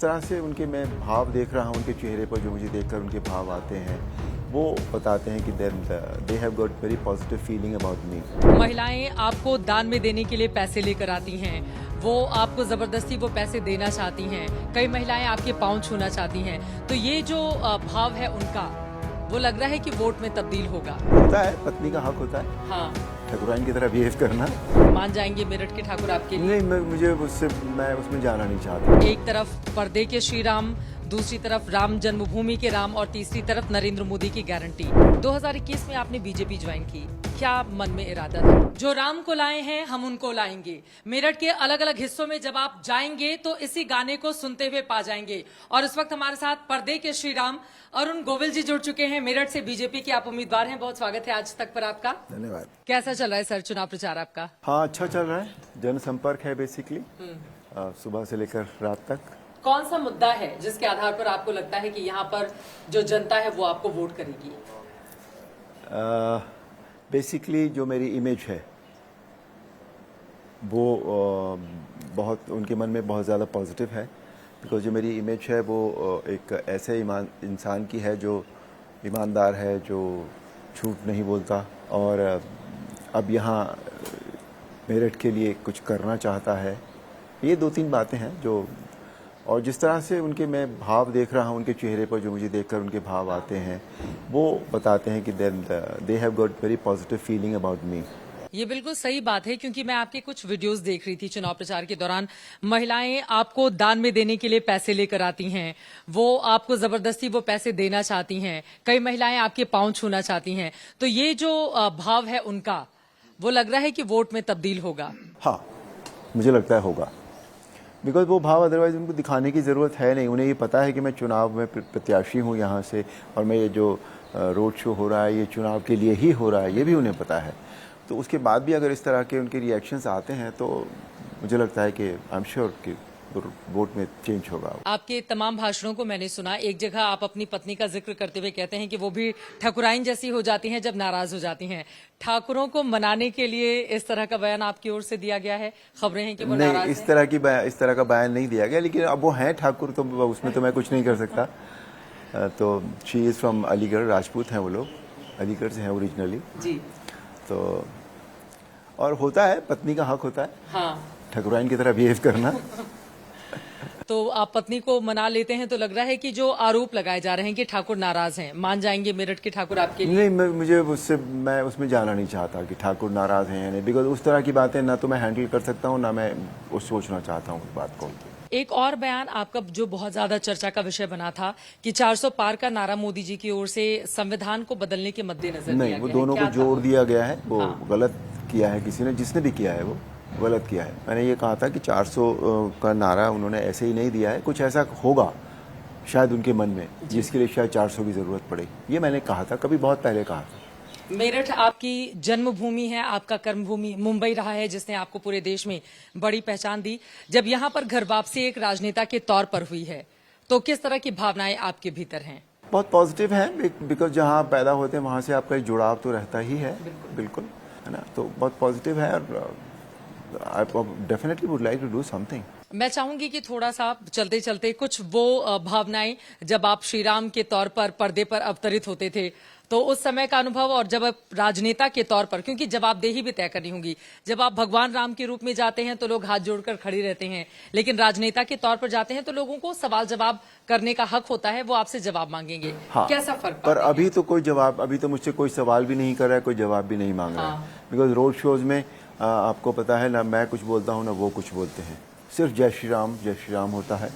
जिस तरह से उनके मैं भाव देख रहा हूँ, उनके चेहरे पर जो मुझे देखकर उनके भाव आते हैं, वो बताते हैं कि they have got very positive feeling about me. महिलाएं आपको दान में देने के लिए पैसे लेकर आती हैं, वो आपको जबरदस्ती वो पैसे देना चाहती हैं, कई महिलाएं आपके पाँव छूना चाहती हैं, तो ये जो भाव है उनका, वो लग रहा है कि वोट में तब्दील होगा। होता है, पत्नी का हक होता है हाँ, ठकुराइन की तरह बिहेव करना। मान जाएंगे मेरठ के ठाकुर आपके लिए? नहीं, मैं उसमें जाना नहीं चाहता। एक तरफ पर्दे के श्री राम, दूसरी तरफ राम जन्मभूमि के राम और तीसरी तरफ नरेंद्र मोदी की गारंटी। 2021 में आपने बीजेपी ज्वाइन की, क्या मन में इरादा था? जो राम को लाए हैं हम उनको लाएंगे। मेरठ के अलग अलग हिस्सों में जब आप जाएंगे तो इसी गाने को सुनते हुए पा जाएंगे। और इस वक्त हमारे साथ पर्दे के श्री राम अरुण गोविल जी जुड़ चुके हैं। मेरठ से बीजेपी के आप उम्मीदवार हैं, बहुत स्वागत है आज तक पर आपका। धन्यवाद। कैसा चल रहा है सर चुनाव प्रचार आपका? हाँ, अच्छा चल रहा है, जनसंपर्क है बेसिकली, सुबह से लेकर रात तक। कौन सा मुद्दा है जिसके आधार पर आपको लगता है कि यहाँ पर जो जनता है वो आपको वोट करेगी? बेसिकली जो मेरी इमेज है वो बहुत उनके मन में बहुत ज़्यादा पॉजिटिव है, बिकॉज जो मेरी इमेज है वो एक ऐसे इंसान की है जो ईमानदार है, जो झूठ नहीं बोलता और अब यहाँ मेरठ के लिए कुछ करना चाहता है। ये दो तीन बातें हैं जो, और जिस तरह से उनके मैं भाव देख रहा हूँ, उनके चेहरे पर जो मुझे देखकर उनके भाव आते हैं, वो बताते हैं कि they have got very positive feeling about me. ये बिल्कुल सही बात है, क्योंकि मैं आपके कुछ वीडियोस देख रही थी चुनाव प्रचार के दौरान। महिलाएं आपको दान में देने के लिए पैसे लेकर आती हैं, वो आपको जबरदस्ती वो पैसे देना चाहती हैं, कई महिलाएं आपके पाँव छूना चाहती हैं, तो ये जो भाव है उनका, वो लग रहा है कि वोट में तब्दील होगा। हाँ, मुझे लगता है होगा, बिकॉज वो भाव अदरवाइज उनको दिखाने की ज़रूरत है नहीं। उन्हें ये पता है कि मैं चुनाव में प्रत्याशी हूँ यहाँ से, और मैं ये जो रोड शो हो रहा है ये चुनाव के लिए ही हो रहा है, ये भी उन्हें पता है। तो उसके बाद भी अगर इस तरह के उनके रिएक्शंस आते हैं तो मुझे लगता है कि आई एम श्योर कि वोट में चेंज होगा। आपके तमाम भाषणों को मैंने सुना, एक जगह आप अपनी पत्नी का जिक्र करते हुए कहते हैं कि वो भी ठकुराइन जैसी हो जाती हैं जब नाराज हो जाती हैं। ठाकुरों को मनाने के लिए इस तरह का बयान आपकी ओर से दिया गया है? खबरें हैं कि वो नाराज हैं। इस तरह का बयान नहीं दिया गया, लेकिन अब वो हैं ठाकुर, तो उसमें तो मैं कुछ नहीं कर सकता। तो she is from Aligarh, Rajput हैं वो लोग, अलीगढ़ से हैं ओरिजिनली जी। तो और होता है, पत्नी का हक होता है हाँ, ठकुराइन की तरह बिहेव करना। तो आप पत्नी को मना लेते हैं, तो लग रहा है कि जो आरोप लगाए जा रहे हैं कि ठाकुर नाराज हैं, मान जाएंगे मेरठ के ठाकुर आपके लिए? नहीं, मैं उसमें जाना नहीं चाहता कि ठाकुर नाराज हैं या नहीं, बिकॉज उस तरह की बातें ना तो मैं हैंडल कर सकता हूँ, ना मैं सोचना चाहता हूँ उस बात को। एक और बयान आपका जो बहुत ज्यादा चर्चा का विषय बना था कि 400 पार का नारा मोदी जी की ओर से संविधान को बदलने के मद्देनजर नहीं, वो दोनों को जोड़ दिया गया है, वो गलत किया है किसी ने, जिसने भी किया है वो गलत किया है। मैंने ये कहा था कि 400 का नारा उन्होंने ऐसे ही नहीं दिया है, कुछ ऐसा होगा शायद उनके मन में जिसके लिए शायद 400 की जरूरत पड़े, ये मैंने कहा था, कभी बहुत पहले कहा था। मेरठ आपकी जन्मभूमि है, आपका कर्मभूमि मुंबई रहा है, जिसने आपको पूरे देश में बड़ी पहचान दी। जब यहाँ पर घर वापसी एक राजनेता के तौर पर हुई है, तो किस तरह की भावनाएं आपके भीतर हैं? बहुत पॉजिटिव है, बिकॉज जहाँ पैदा होते हैं वहाँ से आपका एक जुड़ाव तो रहता ही है, बिल्कुल है ना, तो बहुत पॉजिटिव है और I definitely would like to do something. मैं चाहूंगी कि थोड़ा सा चलते चलते कुछ वो भावनाएं जब आप श्री राम के तौर पर पर्दे पर अवतरित होते थे, तो उस समय का अनुभव, और जब आप राजनेता के तौर पर, क्योंकि जवाबदेही भी तय करनी होगी, जब आप भगवान राम के रूप में जाते हैं तो लोग हाथ जोड़कर खड़े रहते हैं, लेकिन राजनेता के तौर पर जाते हैं तो लोगों को सवाल जवाब करने का हक होता है, वो आपसे जवाब मांगेंगे। हाँ, कैसा फर्क? पर अभी तो मुझसे कोई सवाल भी नहीं कर रहा है, कोई जवाब भी नहीं मांग रहा है, बिकॉज रोड शोज में आपको पता है ना, मैं कुछ बोलता हूँ ना वो कुछ बोलते हैं, सिर्फ जय श्री राम होता है।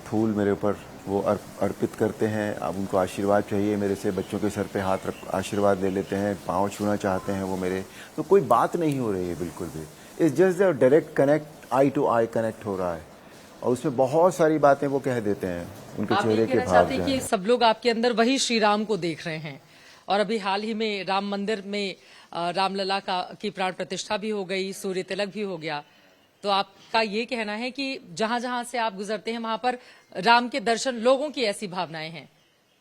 फूल मेरे ऊपर वो अर्पित करते हैं, अब उनको आशीर्वाद चाहिए मेरे से, बच्चों के सर पे हाथ रख आशीर्वाद ले लेते हैं, पाँव छूना चाहते हैं वो मेरे, तो कोई बात नहीं हो रही है बिल्कुल भी। It's just the direct connect, eye to eye connect हो रहा है, और उसमें बहुत सारी बातें वो कह देते हैं, उनके चेहरे के भाव जो हैं। सब लोग आपके अंदर वही श्री राम को देख रहे हैं, और अभी हाल ही में राम मंदिर में रामलला की प्राण प्रतिष्ठा भी हो गई, सूर्य तिलक भी हो गया, तो आपका ये कहना है कि जहां जहां से आप गुजरते हैं वहां पर राम के दर्शन, लोगों की ऐसी भावनाएं हैं,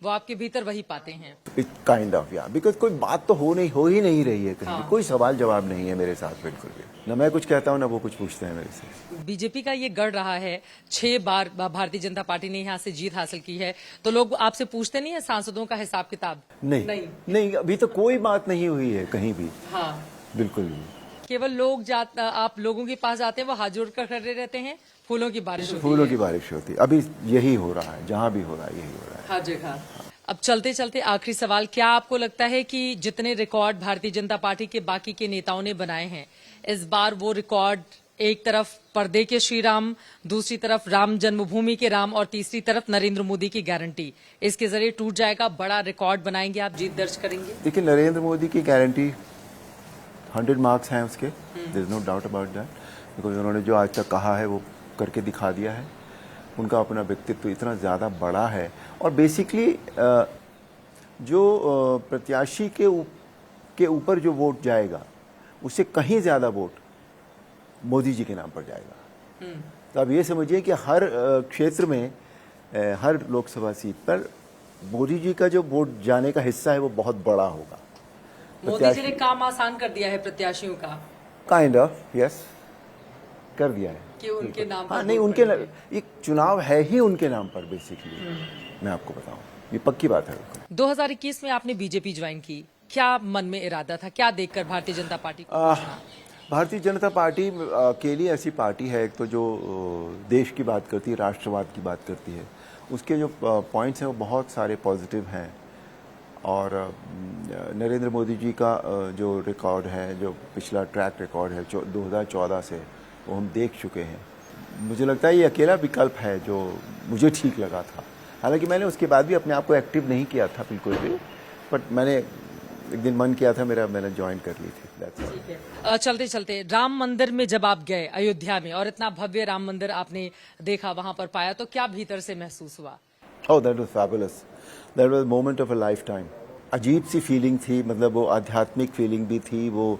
वो आपके भीतर वही पाते हैं। काइंड ऑफ या बिकॉज कोई बात तो हो ही नहीं रही है कहीं भी। कोई सवाल जवाब नहीं है मेरे साथ बिल्कुल भी। ना मैं कुछ कहता हूँ ना वो कुछ पूछते हैं मेरे से। बीजेपी का ये गढ़ रहा है, 6 बार भारतीय जनता पार्टी ने यहाँ से जीत हासिल की है, तो लोग आपसे पूछते नहीं है सांसदों का हिसाब किताब? नहीं, अभी तो कोई बात नहीं हुई है कहीं भी। हाँ, बिल्कुल भी। केवल लोग आप लोगों के पास जाते हैं, वो हाथ जोड़कर खड़े रहते हैं, फूलों की बारिश होती है। फूलों की बारिश होती है। अभी यही हो रहा है, जहाँ भी हो रहा है यही हो रहा है हर जगह। अब चलते चलते आखिरी सवाल, क्या आपको लगता है कि जितने रिकॉर्ड भारतीय जनता पार्टी के बाकी के नेताओं ने बनाए हैं, इस बार वो रिकॉर्ड एक तरफ पर्दे के श्री राम, दूसरी तरफ राम जन्मभूमि के राम और तीसरी तरफ नरेंद्र मोदी की गारंटी, इसके जरिए टूट जाएगा? बड़ा रिकॉर्ड बनाएंगे आप, जीत दर्ज करेंगे? देखिए, नरेंद्र मोदी की गारंटी 100 मार्क्स हैं उसके, there is no doubt about that, because उन्होंने जो आज तक कहा है वो करके दिखा दिया है। उनका अपना व्यक्तित्व इतना ज़्यादा बड़ा है और बेसिकली जो प्रत्याशी के ऊपर जो वोट जाएगा उससे कहीं ज़्यादा वोट मोदी जी के नाम पर जाएगा। तो आप ये समझिए कि हर क्षेत्र में, हर लोकसभा सीट पर मोदी जी का जो वोट जाने का हिस्सा है वो बहुत बड़ा होगा। मोदी जी ने काम आसान कर दिया है प्रत्याशियों का। काइंड ऑफ, यस, कर दिया है कि उनके नाम पर। हाँ, नहीं, उनके एक चुनाव है ही उनके नाम पर बेसिकली। मैं आपको बताऊं, ये पक्की बात है। 2021 में आपने बीजेपी ज्वाइन की, क्या मन में इरादा था, क्या देखकर भारतीय जनता पार्टी को? भारतीय जनता पार्टी अकेली ऐसी पार्टी है एक तो जो देश की बात करती है, राष्ट्रवाद की बात करती है। उसके जो पॉइंट्स हैं वो बहुत सारे पॉजिटिव हैं और नरेंद्र मोदी जी का जो रिकॉर्ड है, जो पिछला ट्रैक रिकॉर्ड है 2014 से, वो हम देख चुके हैं। मुझे लगता है ये अकेला विकल्प है जो मुझे ठीक लगा था। हालांकि मैंने उसके बाद भी अपने आप को एक्टिव नहीं किया था बिल्कुल भी, बट मैंने एक दिन मन किया था मेरा, मैंने ज्वाइन कर ली थी। ठीक है। चलते चलते राम मंदिर में जब आप गए अयोध्या में और इतना भव्य राम मंदिर आपने देखा, वहां पर पाया, तो क्या भीतर से महसूस हुआ? Oh, that was fabulous, that was moment of a lifetime. अजीब सी फीलिंग थी, मतलब वो आध्यात्मिक फीलिंग भी थी, वो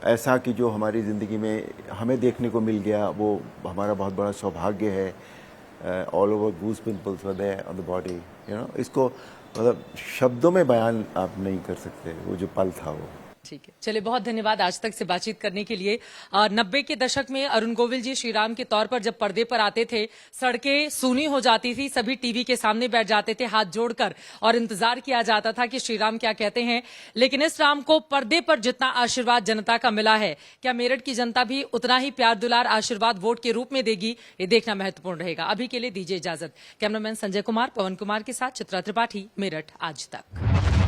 ऐसा कि जो हमारी ज़िंदगी में हमें देखने को मिल गया वो हमारा बहुत बड़ा सौभाग्य है। All over goose pimples were there on the body, you know. इसको मतलब शब्दों में बयान आप नहीं कर सकते, वो जो पल था वो। ठीक है, चलिए, बहुत धन्यवाद आज तक से बातचीत करने के लिए। 90 के दशक में अरुण गोविल जी श्री राम के तौर पर जब पर्दे पर आते थे, सड़कें सूनी हो जाती थी, सभी टीवी के सामने बैठ जाते थे हाथ जोड़कर और इंतजार किया जाता था कि श्री राम क्या कहते हैं। लेकिन इस राम को पर्दे पर जितना आशीर्वाद जनता का मिला है, क्या मेरठ की जनता भी उतना ही प्यार दुलार आशीर्वाद वोट के रूप में देगी? ये देखना महत्वपूर्ण रहेगा। अभी के लिए दीजिए इजाजत। कैमरामैन संजय कुमार, पवन कुमार के साथ चित्रा त्रिपाठी, मेरठ आज तक।